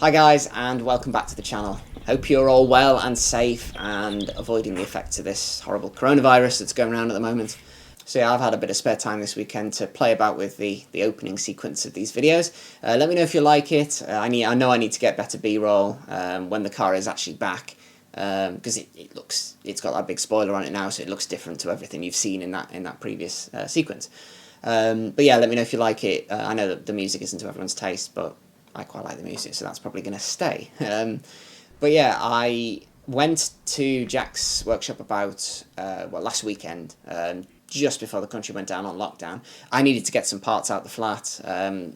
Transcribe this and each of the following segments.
Hi guys, and welcome back to the channel. Hope you're all well and safe and avoiding the effects of this horrible coronavirus that's going around at the moment. So yeah, I've had a bit of spare time this weekend to play about with the opening sequence of these videos. Let me know if you like it. I know I need to get better B-roll when the car is actually back, because it's got that big spoiler on it now, so it looks different to everything you've seen in that previous sequence. But yeah, let me know if you like it. I know that the music isn't to everyone's taste, but I quite like the music, so that's probably going to stay. But yeah, I went to Jack's workshop about last weekend, just before the country went down on lockdown. I needed to get some parts out the flat.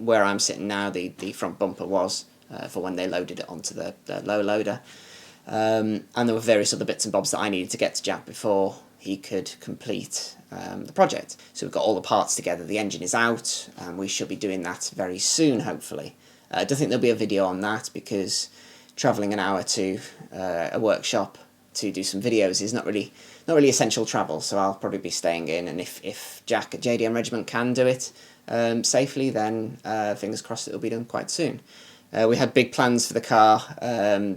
Where I'm sitting now, the front bumper was for when they loaded it onto the low loader. And there were various other bits and bobs that I needed to get to Jack before he could complete the project. So we've got all the parts together, the engine is out, and we should be doing that very soon, hopefully. I don't think there'll be a video on that because travelling an hour to a workshop to do some videos is not really essential travel, so I'll probably be staying in, and if Jack at JDM Regiment can do it safely, then fingers crossed it'll be done quite soon. We had big plans for the car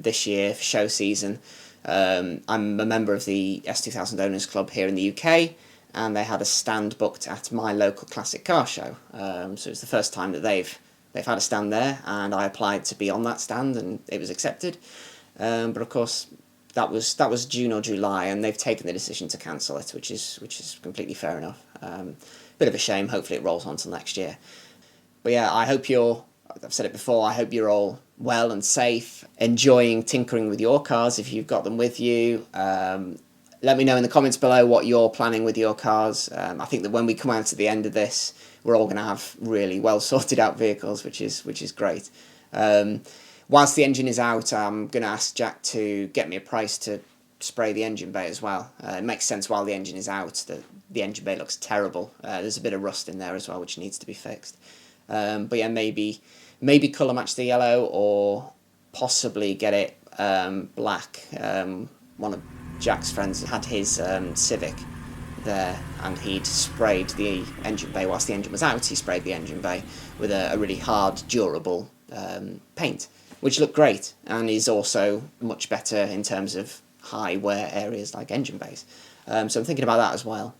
this year for show season. I'm a member of the S2000 Owners Club here in the UK, and they had a stand booked at my local classic car show. So it's the first time that they've had a stand there, and I applied to be on that stand, and it was accepted. But of course, that was June or July, and they've taken the decision to cancel it, which is completely fair enough. Bit of a shame. Hopefully, it rolls on till next year. But yeah, I've said it before, I hope you're all well and safe, enjoying tinkering with your cars if you've got them with you. Let me know in the comments below what you're planning with your cars. I think that when we come out to the end of this, we're all going to have really well sorted out vehicles, which is great. Whilst the engine is out, I'm going to ask Jack to get me a price to spray the engine bay as well. It makes sense while the engine is out. The engine bay looks terrible. There's a bit of rust in there as well, which needs to be fixed. But yeah, maybe colour match the yellow, or possibly get it black. One of Jack's friends had his Civic there, and he'd sprayed the engine bay whilst the engine was out. He sprayed the engine bay with a really hard, durable paint, which looked great, and is also much better in terms of high wear areas like engine bays. So I'm thinking about that as well.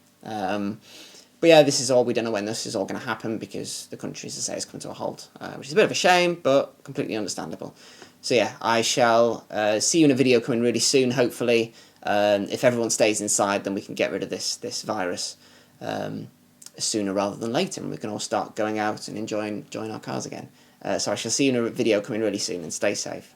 But yeah, we don't know when this is all going to happen, because the country, as I say, is coming to a halt, which is a bit of a shame, but completely understandable. So yeah, I shall see you in a video coming really soon, hopefully. If everyone stays inside, then we can get rid of this virus sooner rather than later, and we can all start going out and enjoying our cars again. So I shall see you in a video coming really soon, and stay safe.